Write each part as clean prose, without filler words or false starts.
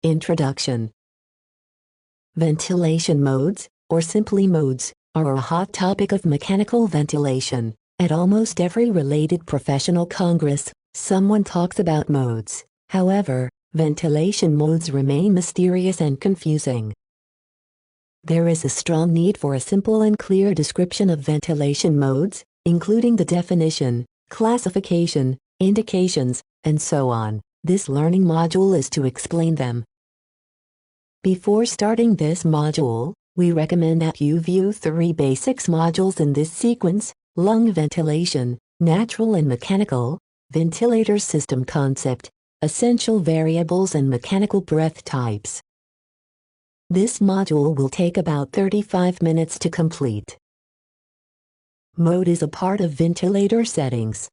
Introduction. Ventilation modes, or simply modes, are a hot topic of mechanical ventilation. At almost every related professional congress, someone talks about modes. However, ventilation modes remain mysterious and confusing. There is a strong need for a simple and clear description of ventilation modes, including the definition, classification, indications, and so on. This learning module is to explain them. Before starting this module, we recommend that you view 3 basics modules in this sequence: lung ventilation, natural and mechanical, ventilator system concept, essential variables and mechanical breath types. This module will take about 35 minutes to complete. Mode is a part of ventilator settings.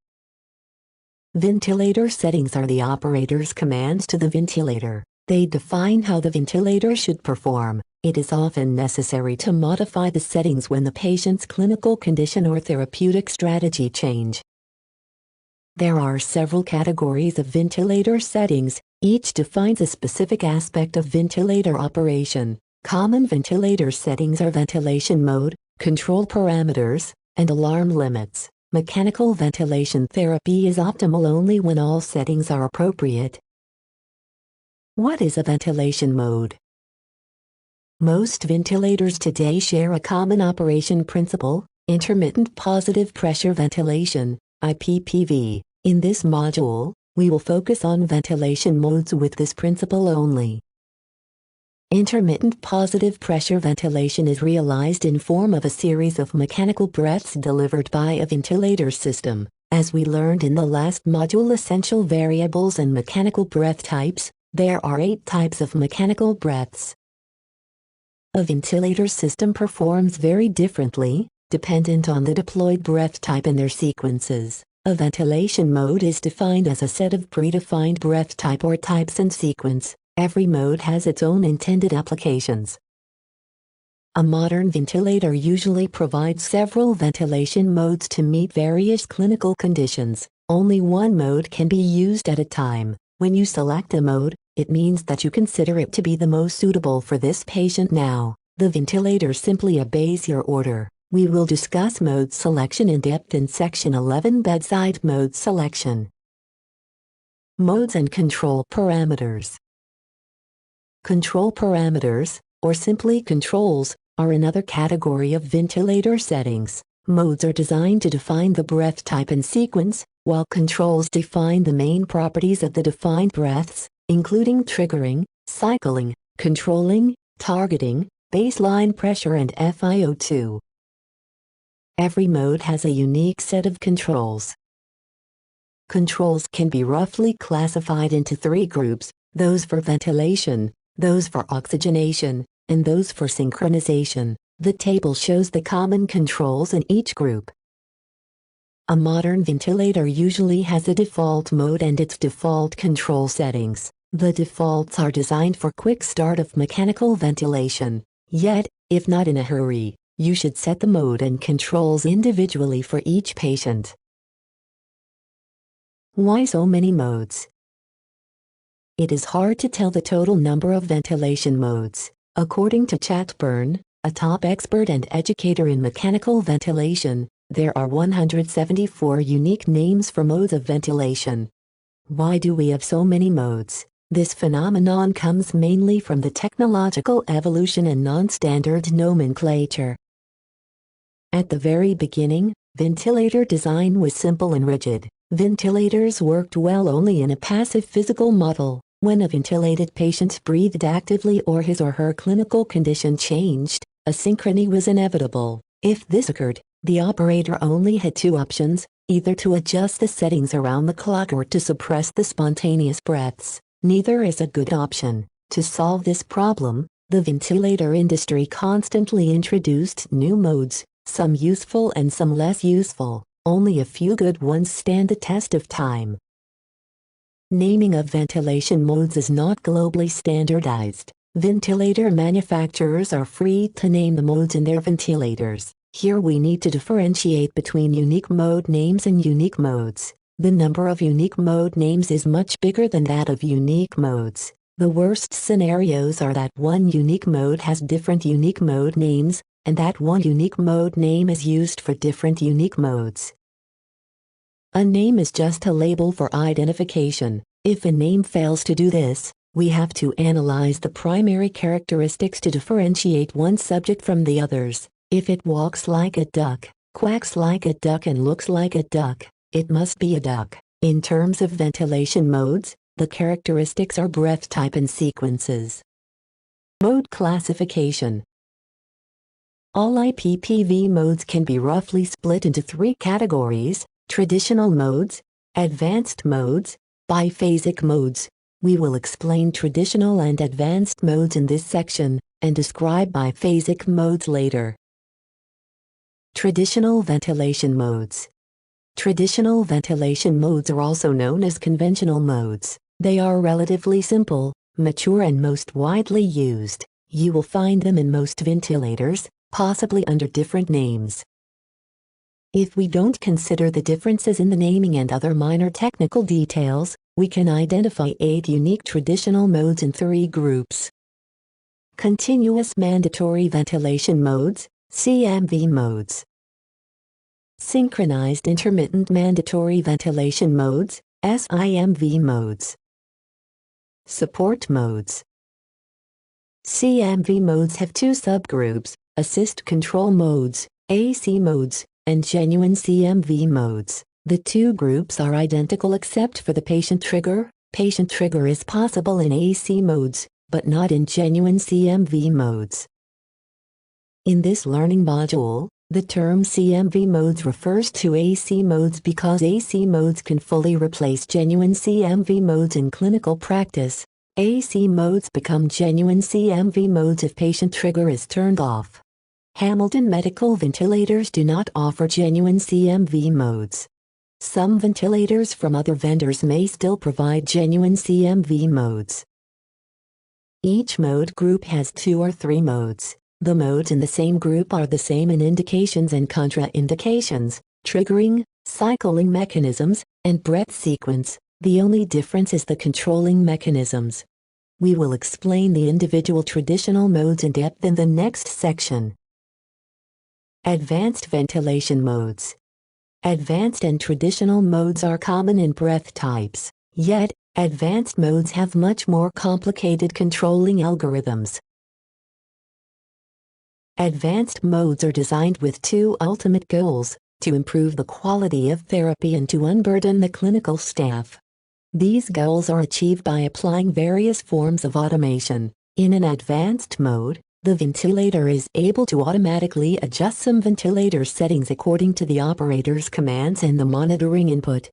Ventilator settings are the operator's commands to the ventilator. They define how the ventilator should perform. It is often necessary to modify the settings when the patient's clinical condition or therapeutic strategy change. There are several categories of ventilator settings, each defines a specific aspect of ventilator operation. Common ventilator settings are ventilation mode, control parameters, and alarm limits. Mechanical ventilation therapy is optimal only when all settings are appropriate. What is a ventilation mode? Most ventilators today share a common operation principle: intermittent positive pressure ventilation, IPPV. In this module, we will focus on ventilation modes with this principle only. Intermittent positive pressure ventilation is realized in form of a series of mechanical breaths delivered by a ventilator system. As we learned in the last module, essential variables and mechanical breath types, there are 8 types of mechanical breaths. A ventilator system performs very differently, dependent on the deployed breath type and their sequences. A ventilation mode is defined as a set of predefined breath type or types and sequence. Every mode has its own intended applications. A modern ventilator usually provides several ventilation modes to meet various clinical conditions. Only one mode can be used at a time. When you select a mode, it means that you consider it to be the most suitable for this patient now. The ventilator simply obeys your order. We will discuss mode selection in depth in section 11, bedside mode selection. Modes and control parameters. Control parameters, or simply controls, are another category of ventilator settings. Modes are designed to define the breath type and sequence, while controls define the main properties of the defined breaths, including triggering, cycling, controlling, targeting, baseline pressure and FiO2. Every mode has a unique set of controls. Controls can be roughly classified into 3 groups: those for ventilation, those for oxygenation, and those for synchronization. The table shows the common controls in each group. A modern ventilator usually has a default mode and its default control settings. The defaults are designed for quick start of mechanical ventilation. Yet, if not in a hurry, you should set the mode and controls individually for each patient. Why so many modes? It is hard to tell the total number of ventilation modes. According to Chatburn, a top expert and educator in mechanical ventilation, there are 174 unique names for modes of ventilation. Why do we have so many modes? This phenomenon comes mainly from the technological evolution and non-standard nomenclature. At the very beginning, ventilator design was simple and rigid. Ventilators worked well only in a passive physical model. When a ventilated patient breathed actively or his or her clinical condition changed, asynchrony was inevitable. If this occurred, the operator only had 2 options: either to adjust the settings around the clock or to suppress the spontaneous breaths. Neither is a good option. To solve this problem, the ventilator industry constantly introduced new modes, some useful and some less useful. Only a few good ones stand the test of time. Naming of ventilation modes is not globally standardized. Ventilator manufacturers are free to name the modes in their ventilators. Here we need to differentiate between unique mode names and unique modes. The number of unique mode names is much bigger than that of unique modes. The worst scenarios are that one unique mode has different unique mode names, and that one unique mode name is used for different unique modes. A name is just a label for identification. If a name fails to do this, we have to analyze the primary characteristics to differentiate one subject from the others. If it walks like a duck, quacks like a duck and looks like a duck, it must be a duck. In terms of ventilation modes, the characteristics are breath type and sequences. Mode classification. All IPPV modes can be roughly split into 3 categories: traditional modes, advanced modes, biphasic modes. We will explain traditional and advanced modes in this section, and describe biphasic modes later. Traditional ventilation modes. Traditional ventilation modes are also known as conventional modes. They are relatively simple, mature and most widely used. You will find them in most ventilators, possibly under different names. If we don't consider the differences in the naming and other minor technical details, we can identify 8 unique traditional modes in 3 groups. Continuous mandatory ventilation modes, CMV modes. Synchronized intermittent mandatory ventilation modes, SIMV modes. Support modes. CMV modes have 2 subgroups: assist control modes, AC modes, and genuine CMV modes. The 2 groups are identical except for the patient trigger. Patient trigger is possible in AC modes, but not in genuine CMV modes. In this learning module, the term CMV modes refers to AC modes because AC modes can fully replace genuine CMV modes in clinical practice. AC modes become genuine CMV modes if patient trigger is turned off. Hamilton medical ventilators do not offer genuine CMV modes. Some ventilators from other vendors may still provide genuine CMV modes. Each mode group has 2 or 3 modes. The modes in the same group are the same in indications and contraindications, triggering, cycling mechanisms, and breath sequence. The only difference is the controlling mechanisms. We will explain the individual traditional modes in depth in the next section. Advanced ventilation modes. Advanced and traditional modes are common in breath types, yet, advanced modes have much more complicated controlling algorithms. Advanced modes are designed with 2 ultimate goals: to improve the quality of therapy and to unburden the clinical staff. These goals are achieved by applying various forms of automation. In an advanced mode, the ventilator is able to automatically adjust some ventilator settings according to the operator's commands and the monitoring input.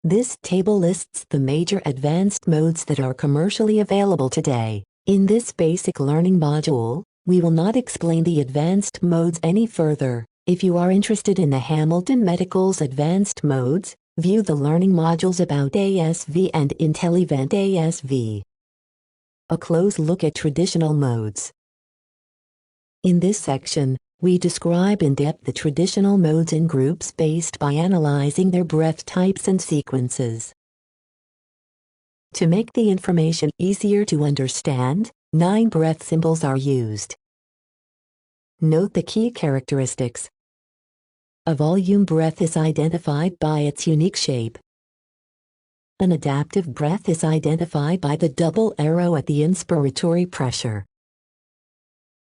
This table lists the major advanced modes that are commercially available today. In this basic learning module, we will not explain the advanced modes any further. If you are interested in the Hamilton Medical's advanced modes, view the learning modules about ASV and IntelliVent ASV. A close look at traditional modes. In this section, we describe in depth the traditional modes in groups based by analyzing their breath types and sequences. To make the information easier to understand, 9 breath symbols are used. Note the key characteristics. A volume breath is identified by its unique shape. An adaptive breath is identified by the double arrow at the inspiratory pressure.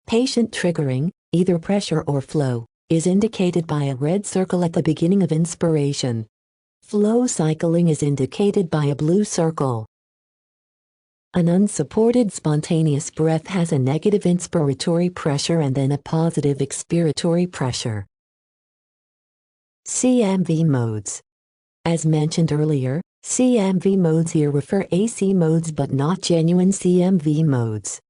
Patient triggering, either pressure or flow, is indicated by a red circle at the beginning of inspiration. Flow cycling is indicated by a blue circle. An unsupported spontaneous breath has a negative inspiratory pressure and then a positive expiratory pressure. CMV modes. As mentioned earlier, CMV modes here refer AC modes but not genuine CMV modes.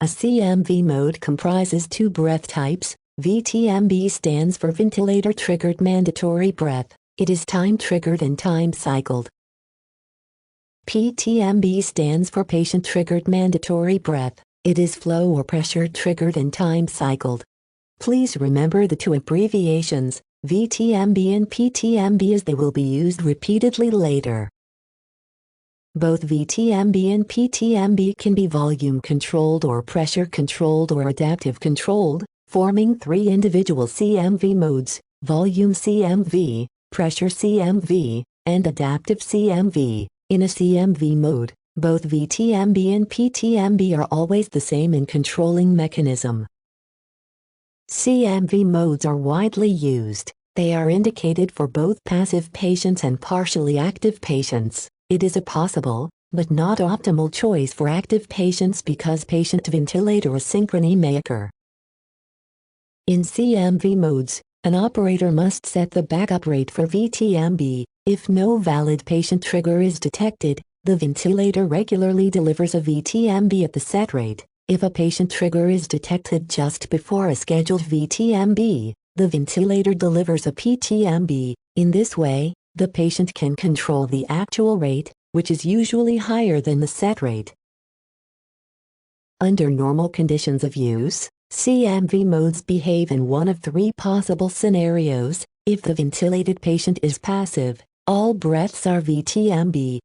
A CMV mode comprises 2 breath types. VTMB stands for ventilator-triggered mandatory breath. It is time-triggered and time-cycled. PTMB stands for patient-triggered mandatory breath. It is flow or pressure-triggered and time-cycled. Please remember the 2 abbreviations, VTMB and PTMB, as they will be used repeatedly later. Both VTMB and PTMB can be volume-controlled or pressure-controlled or adaptive-controlled, forming three individual CMV modes: volume CMV, pressure CMV, and adaptive CMV. In a CMV mode, both VTMB and PTMB are always the same in controlling mechanism. CMV modes are widely used. They are indicated for both passive patients and partially active patients. It is a possible, but not optimal choice for active patients because patient-ventilator asynchrony may occur. In CMV modes, an operator must set the backup rate for VTMB. If no valid patient trigger is detected, the ventilator regularly delivers a VTMB at the set rate. If a patient trigger is detected just before a scheduled VTMB, the ventilator delivers a PTMB. In this way, the patient can control the actual rate, which is usually higher than the set rate. Under normal conditions of use, CMV modes behave in one of three possible scenarios. If the ventilated patient is passive, all breaths are VTMB.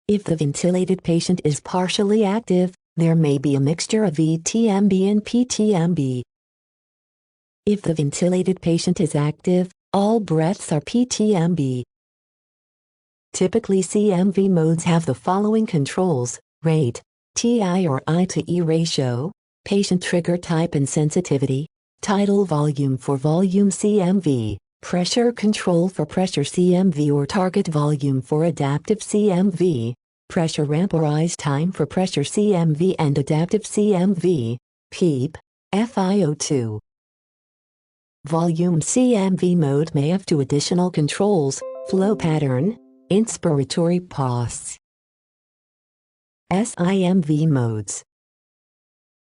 If the ventilated patient is partially active, there may be a mixture of VTMB and PTMB. If the ventilated patient is active, all breaths are PTMB. Typically CMV modes have the following controls: rate, TI or I to E ratio, patient trigger type and sensitivity, tidal volume for volume CMV, pressure control for pressure CMV or target volume for adaptive CMV, pressure ramp or rise time for pressure CMV and adaptive CMV, PEEP, FiO2. Volume CMV mode may have two additional controls: flow pattern, inspiratory pause. SIMV modes.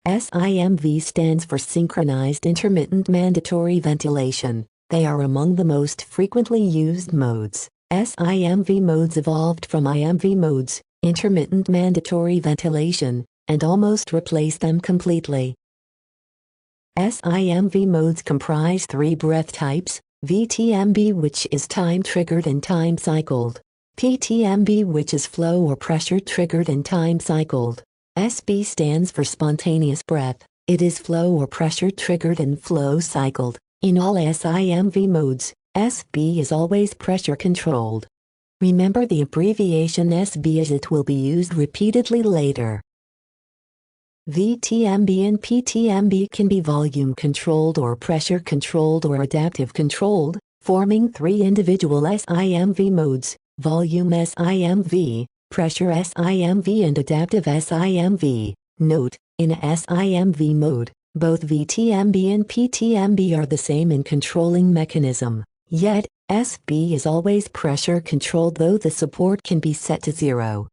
SIMV stands for Synchronized Intermittent Mandatory Ventilation. They are among the most frequently used modes. SIMV modes evolved from IMV modes, intermittent mandatory ventilation, and almost replaced them completely. SIMV modes comprise three breath types: VTMB, which is time-triggered and time-cycled; PTMB, which is flow or pressure-triggered and time-cycled. SB stands for spontaneous breath. It is flow or pressure-triggered and flow-cycled. In all SIMV modes, SB is always pressure-controlled. Remember the abbreviation SB as it will be used repeatedly later. VTMB and PTMB can be volume-controlled or pressure-controlled or adaptive-controlled, forming three individual SIMV modes: volume SIMV, pressure SIMV and adaptive SIMV. Note: in a SIMV mode, both VTMB and PTMB are the same in controlling mechanism, yet SB is always pressure-controlled, though the support can be set to 0.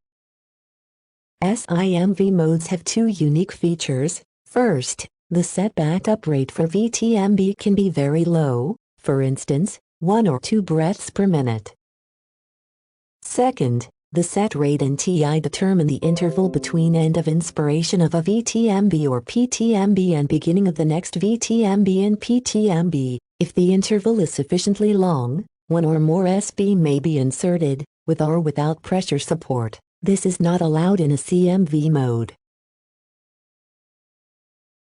SIMV modes have two unique features. First, the set backup rate for VTMB can be very low, for instance, 1 or 2 breaths per minute. Second, the set rate and TI determine the interval between end of inspiration of a VTMB or PTMB and beginning of the next VTMB and PTMB. If the interval is sufficiently long, one or more SB may be inserted, with or without pressure support. This is not allowed in a CMV mode.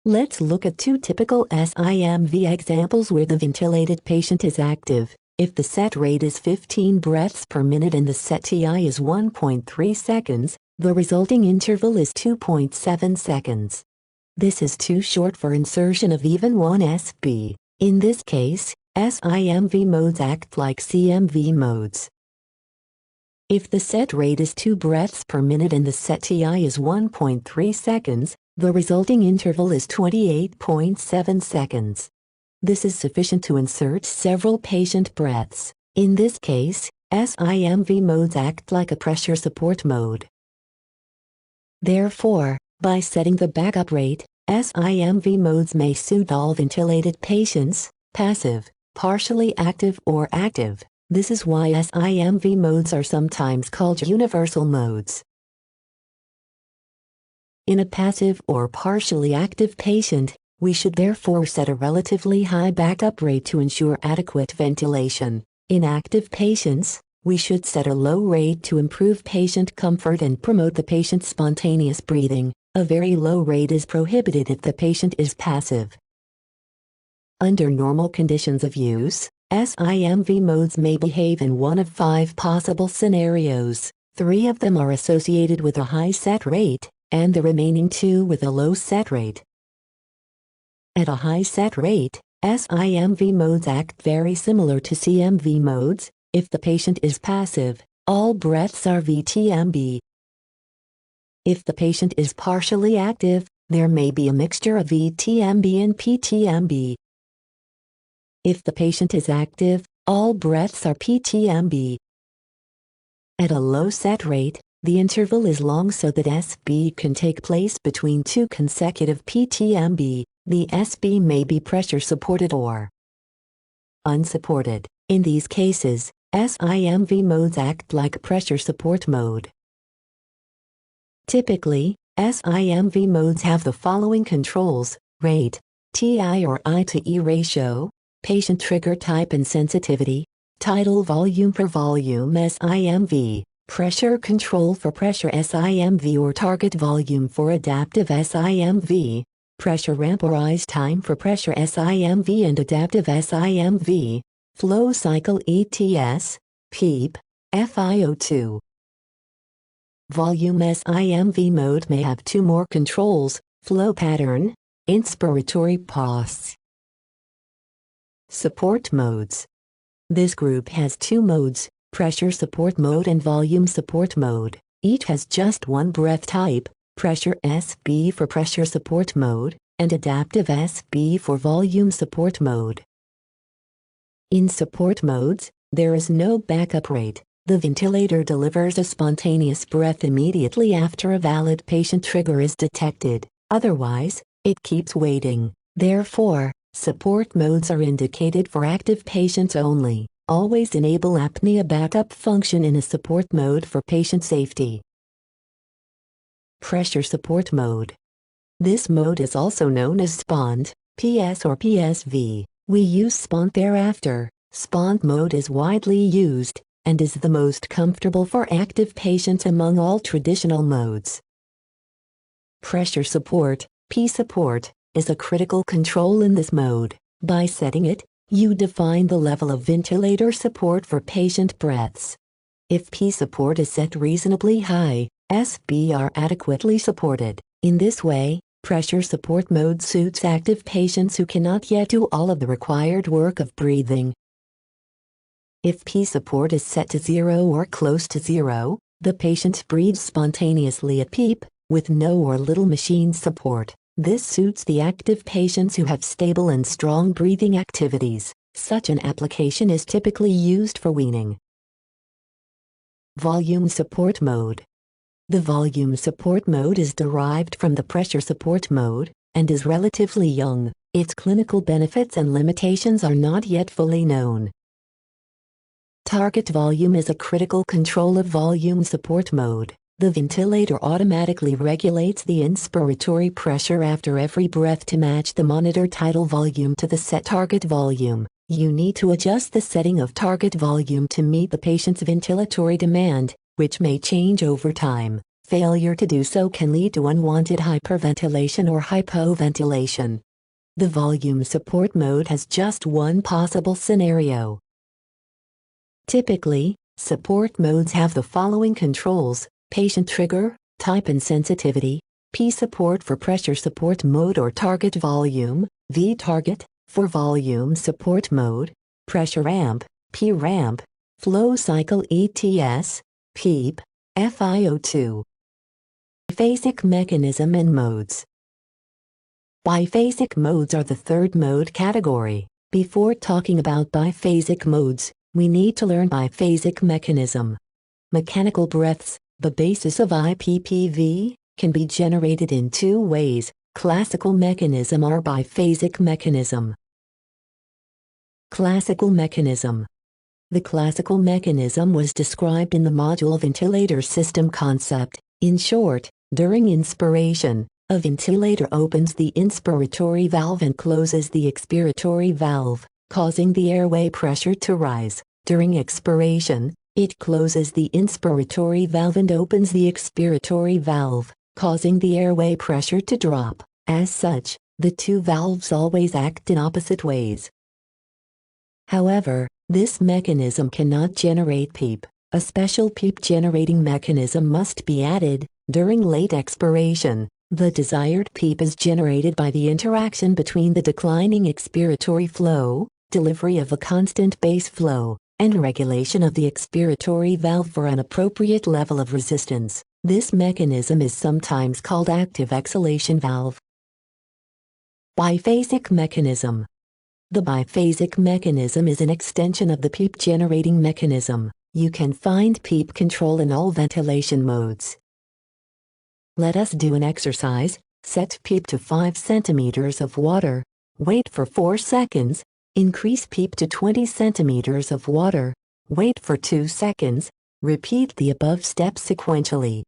Let's look at two typical SIMV examples where the ventilated patient is active. If the set rate is 15 breaths per minute and the set TI is 1.3 seconds, the resulting interval is 2.7 seconds. This is too short for insertion of even one SB. In this case, SIMV modes act like CMV modes. If the set rate is 2 breaths per minute and the set TI is 1.3 seconds, the resulting interval is 28.7 seconds. This is sufficient to insert several patient breaths. In this case, SIMV modes act like a pressure support mode. Therefore, by setting the backup rate, SIMV modes may suit all ventilated patients, passive, partially active or active. This is why SIMV modes are sometimes called universal modes. In a passive or partially active patient, we should therefore set a relatively high backup rate to ensure adequate ventilation. In active patients, We should set a low rate to improve patient comfort and promote the patient's spontaneous breathing. A very low rate is prohibited if the patient is passive. Under normal conditions of use, SIMV modes may behave in one of 5 possible scenarios. 3 of them are associated with a high set rate, and the remaining 2 with a low set rate. At a high set rate, SIMV modes act very similar to CMV modes. If the patient is passive, all breaths are VTMB. If the patient is partially active, there may be a mixture of VTMB and PTMB. If the patient is active, all breaths are PTMB. At a low set rate, the interval is long so that SB can take place between 2 consecutive PTMB. The SB may be pressure supported or unsupported. In these cases, SIMV modes act like pressure support mode. Typically, SIMV modes have the following controls: rate, TI or I to E ratio, patient trigger type and sensitivity, tidal volume per volume SIMV, pressure control for pressure SIMV or target volume for adaptive SIMV, pressure ramp or rise time for pressure SIMV and adaptive SIMV, flow cycle ETS, PEEP, FiO2. Volume SIMV mode may have 2 more controls: flow pattern, inspiratory pause. Support modes. This group has 2 modes: pressure support mode and volume support mode. Each has just one breath type: pressure SB for pressure support mode, and adaptive SB for volume support mode. In support modes, there is no backup rate. The ventilator delivers a spontaneous breath immediately after a valid patient trigger is detected. Otherwise, it keeps waiting. Therefore, support modes are indicated for active patients only. Always enable apnea backup function in a support mode for patient safety. Pressure support mode. This mode is also known as SPOND, PS or PSV. We use SPOND thereafter. SPOND mode is widely used, and is the most comfortable for active patients among all traditional modes. Pressure support, P support, is a critical control in this mode. By setting it, you define the level of ventilator support for patient breaths. If P support is set reasonably high, SB are adequately supported. In this way, pressure support mode suits active patients who cannot yet do all of the required work of breathing. If P support is set to 0 or close to 0, the patient breathes spontaneously at PEEP, with no or little machine support. This suits the active patients who have stable and strong breathing activities. Such an application is typically used for weaning. Volume support mode. The volume support mode is derived from the pressure support mode, and is relatively young. Its clinical benefits and limitations are not yet fully known. Target volume is a critical control of volume support mode. The ventilator automatically regulates the inspiratory pressure after every breath to match the monitor tidal volume to the set target volume. You need to adjust the setting of target volume to meet the patient's ventilatory demand, which may change over time. Failure to do so can lead to unwanted hyperventilation or hypoventilation. The volume support mode has just one possible scenario. Typically, support modes have the following controls: patient trigger, type and sensitivity, P support for pressure support mode or target volume, V target, for volume support mode, pressure ramp, P ramp, flow cycle ETS, PEEP, FiO2. Biphasic mechanism and modes. Biphasic modes are the third mode category. Before talking about biphasic modes, we need to learn biphasic mechanism. Mechanical breaths, the basis of IPPV, can be generated in 2 ways: classical mechanism or biphasic mechanism. Classical mechanism. The classical mechanism was described in the module Ventilator System Concept. In short, during inspiration, a ventilator opens the inspiratory valve and closes the expiratory valve, causing the airway pressure to rise. During expiration, It closes the inspiratory valve and opens the expiratory valve, causing the airway pressure to drop. As such, the two valves always act in opposite ways. However, this mechanism cannot generate PEEP. A special PEEP generating mechanism must be added. During late expiration, the desired PEEP is generated by the interaction between the declining expiratory flow, delivery of a constant base flow, and regulation of the expiratory valve for an appropriate level of resistance. This mechanism is sometimes called active exhalation valve. Biphasic mechanism. The biphasic mechanism is an extension of the PEEP generating mechanism. You can find PEEP control in all ventilation modes. Let us do an exercise. Set PEEP to 5 centimeters of water. Wait for 4 seconds. Increase PEEP to 20 centimeters of water. Wait for 2 seconds. Repeat the above steps sequentially.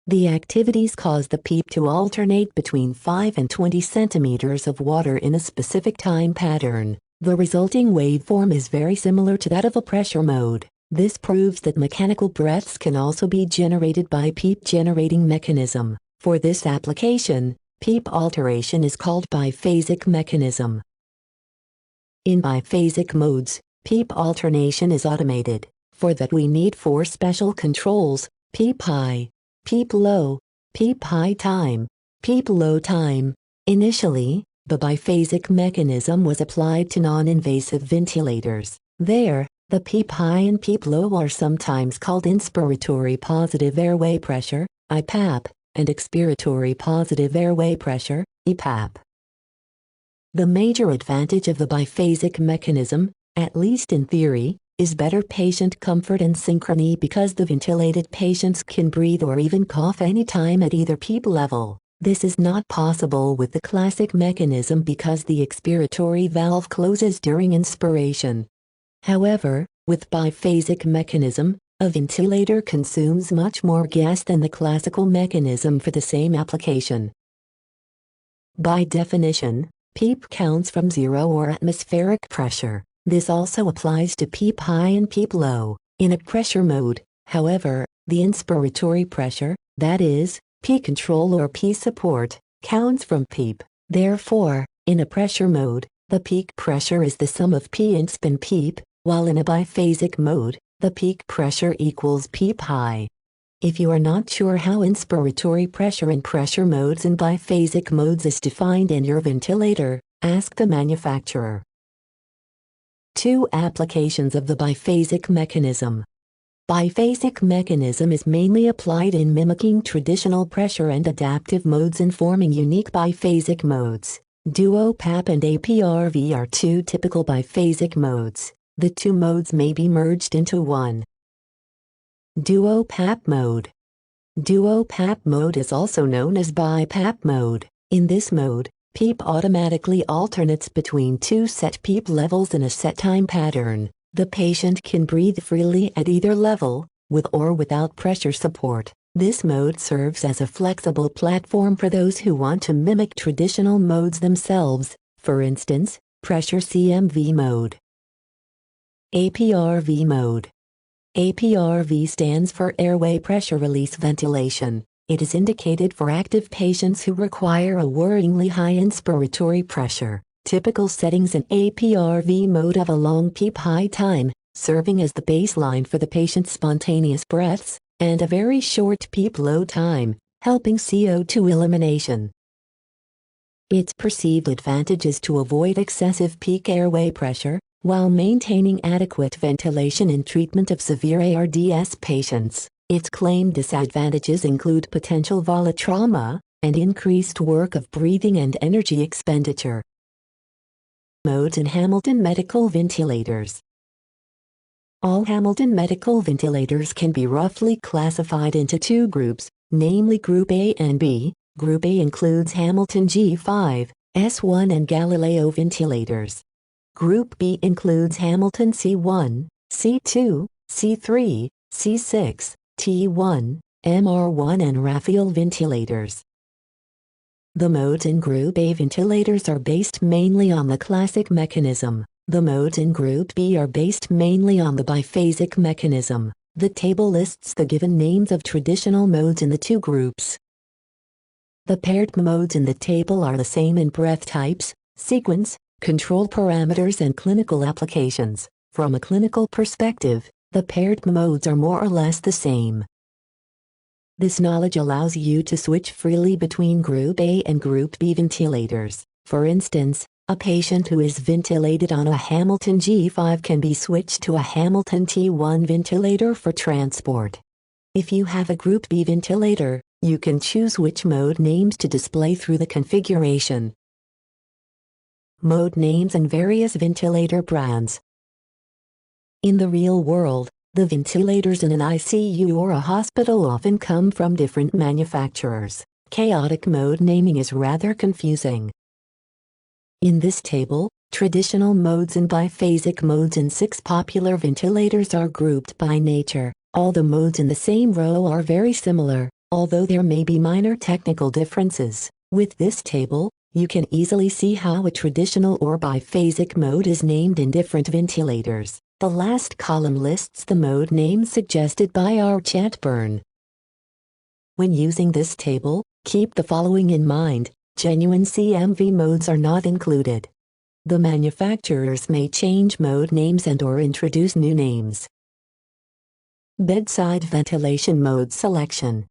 The activities cause the PEEP to alternate between 5 and 20 centimeters of water in a specific time pattern. The resulting waveform is very similar to that of a pressure mode. This proves that mechanical breaths can also be generated by PEEP generating mechanism. For this application, PEEP alteration is called biphasic mechanism. In biphasic modes, PEEP alternation is automated. For that we need 4 special controls: PEEP high, PEEP low, PEEP high time, PEEP low time. Initially, the biphasic mechanism was applied to non-invasive ventilators. There, the PEEP high and PEEP low are sometimes called inspiratory positive airway pressure, IPAP, and expiratory positive airway pressure, EPAP. The major advantage of the biphasic mechanism, at least in theory, is better patient comfort and synchrony because the ventilated patients can breathe or even cough anytime at either PEEP level. This is not possible with the classic mechanism because the expiratory valve closes during inspiration. However, with biphasic mechanism, a ventilator consumes much more gas than the classical mechanism for the same application. By definition, PEEP counts from 0 or atmospheric pressure. This also applies to PEEP high and PEEP low. In a pressure mode, however, the inspiratory pressure, that is, P control or P support, counts from PEEP. Therefore, in a pressure mode, the peak pressure is the sum of P insp and PEEP, while in a biphasic mode, the peak pressure equals PEEP high. If you are not sure how inspiratory pressure in pressure modes and biphasic modes is defined in your ventilator, ask the manufacturer. 2 applications of the biphasic mechanism. Biphasic mechanism is mainly applied in mimicking traditional pressure and adaptive modes and forming unique biphasic modes. Duo PAP and APRV are 2 typical biphasic modes. The 2 modes may be merged into one. Duo PAP mode. Duo PAP mode is also known as BiPAP mode. In this mode, PEEP automatically alternates between 2 set PEEP levels in a set time pattern. The patient can breathe freely at either level, with or without pressure support. This mode serves as a flexible platform for those who want to mimic traditional modes themselves, for instance, pressure CMV mode. APRV mode. APRV stands for airway pressure release ventilation. It is indicated for active patients who require a worryingly high inspiratory pressure. Typical settings in APRV mode have a long PEEP high time, serving as the baseline for the patient's spontaneous breaths, and a very short PEEP low time, helping CO2 elimination. Its perceived advantage is to avoid excessive peak airway pressure, while maintaining adequate ventilation in treatment of severe ARDS patients. Its claimed disadvantages include potential volatrauma, and increased work of breathing and energy expenditure. Modes in Hamilton medical ventilators. All Hamilton medical ventilators can be roughly classified into 2 groups, namely Group A and B. Group A includes Hamilton G5, S1 and Galileo ventilators. Group B includes Hamilton C1, C2, C3, C6, T1, MR1 and Raphael ventilators. The modes in Group A ventilators are based mainly on the classic mechanism. The modes in Group B are based mainly on the biphasic mechanism. The table lists the given names of traditional modes in the two groups. The paired modes in the table are the same in breath types, sequence, control parameters and clinical applications. From a clinical perspective, the paired modes are more or less the same. This knowledge allows you to switch freely between Group A and Group B ventilators. For instance, a patient who is ventilated on a Hamilton G5 can be switched to a Hamilton T1 ventilator for transport. If you have a Group B ventilator, you can choose which mode names to display through the configuration. Mode names and various ventilator brands. In the real world, the ventilators in an ICU or a hospital often come from different manufacturers. Chaotic mode naming is rather confusing. In this table, traditional modes and biphasic modes in 6 popular ventilators are grouped by nature. All the modes in the same row are very similar, although there may be minor technical differences. With this table, you can easily see how a traditional or biphasic mode is named in different ventilators. The last column lists the mode names suggested by our chatburn. When using this table, keep the following in mind: genuine CMV modes are not included. The manufacturers may change mode names and/or introduce new names. Bedside ventilation mode selection.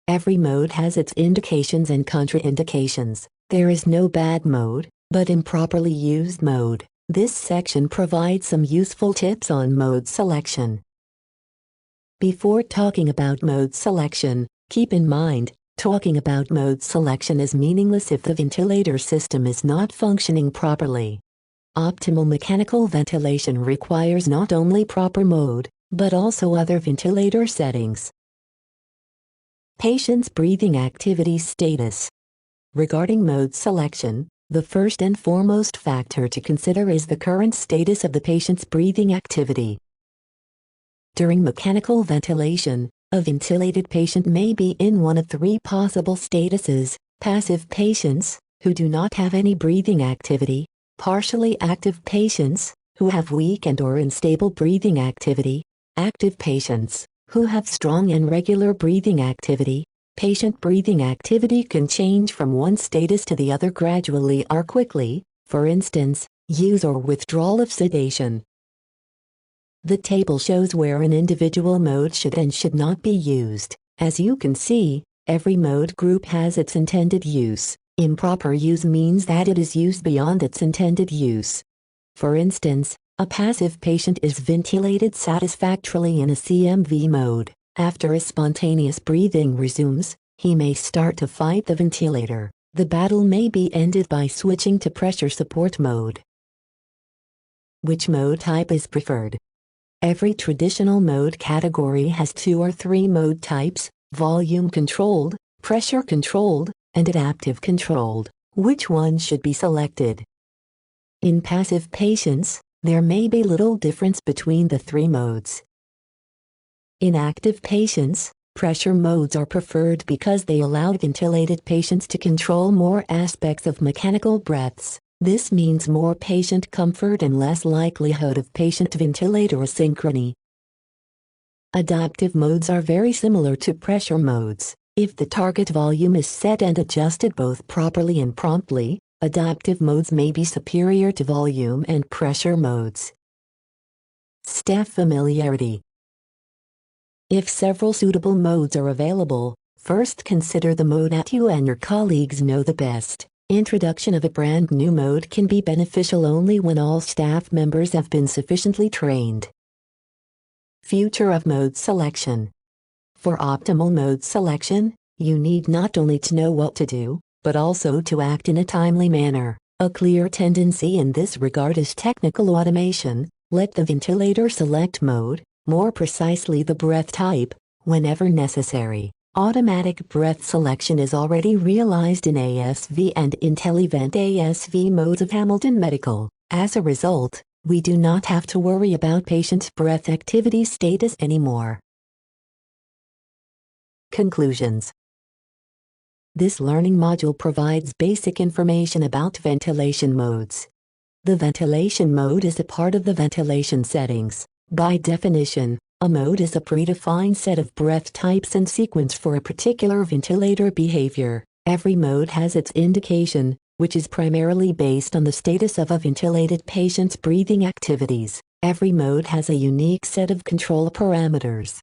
Every mode has its indications and contraindications. There is no bad mode, but improperly used mode. This section provides some useful tips on mode selection. Before talking about mode selection, keep in mind, talking about mode selection is meaningless if the ventilator system is not functioning properly. Optimal mechanical ventilation requires not only proper mode, but also other ventilator settings. Patient's breathing activity status. Regarding mode selection, the first and foremost factor to consider is the current status of the patient's breathing activity. During mechanical ventilation, a ventilated patient may be in one of 3 possible statuses: passive patients, who do not have any breathing activity; partially active patients, who have weak and/or unstable breathing activity; active patients, who have strong and regular breathing activity. Patient breathing activity can change from one status to the other gradually or quickly, for instance, use or withdrawal of sedation. The table shows where an individual mode should and should not be used. As you can see, every mode group has its intended use. Improper use means that it is used beyond its intended use. For instance, a passive patient is ventilated satisfactorily in a CMV mode. After a spontaneous breathing resumes, he may start to fight the ventilator. The battle may be ended by switching to pressure support mode. Which mode type is preferred? Every traditional mode category has 2 or 3 mode types: volume controlled, pressure controlled, and adaptive controlled. Which one should be selected? In passive patients, there may be little difference between the 3 modes. In active patients, pressure modes are preferred because they allow ventilated patients to control more aspects of mechanical breaths. This means more patient comfort and less likelihood of patient-ventilator asynchrony. Adaptive modes are very similar to pressure modes. If the target volume is set and adjusted both properly and promptly, adaptive modes may be superior to volume and pressure modes. Staff familiarity. If several suitable modes are available, first consider the mode that you and your colleagues know the best. Introduction of a brand new mode can be beneficial only when all staff members have been sufficiently trained. Future of mode selection. For optimal mode selection, you need not only to know what to do, but also to act in a timely manner. A clear tendency in this regard is technical automation. Let the ventilator select mode, more precisely the breath type, whenever necessary. Automatic breath selection is already realized in ASV and IntelliVent ASV modes of Hamilton Medical. As a result, we do not have to worry about patient's breath activity status anymore. Conclusions. This learning module provides basic information about ventilation modes. The ventilation mode is a part of the ventilation settings. By definition, a mode is a predefined set of breath types and sequence for a particular ventilator behavior. Every mode has its indication, which is primarily based on the status of a ventilated patient's breathing activities. Every mode has a unique set of control parameters.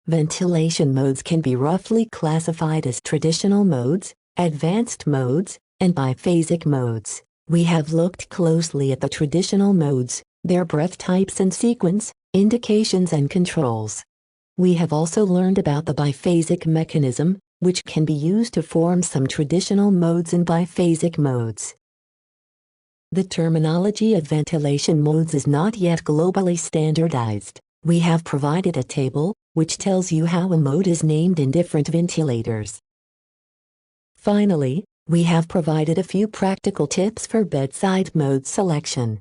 Ventilation modes can be roughly classified as traditional modes, advanced modes, and biphasic modes. We have looked closely at the traditional modes, their breath types and sequence, indications and controls. We have also learned about the biphasic mechanism, which can be used to form some traditional modes and biphasic modes. The terminology of ventilation modes is not yet globally standardized. We have provided a table, which tells you how a mode is named in different ventilators. Finally, we have provided a few practical tips for bedside mode selection.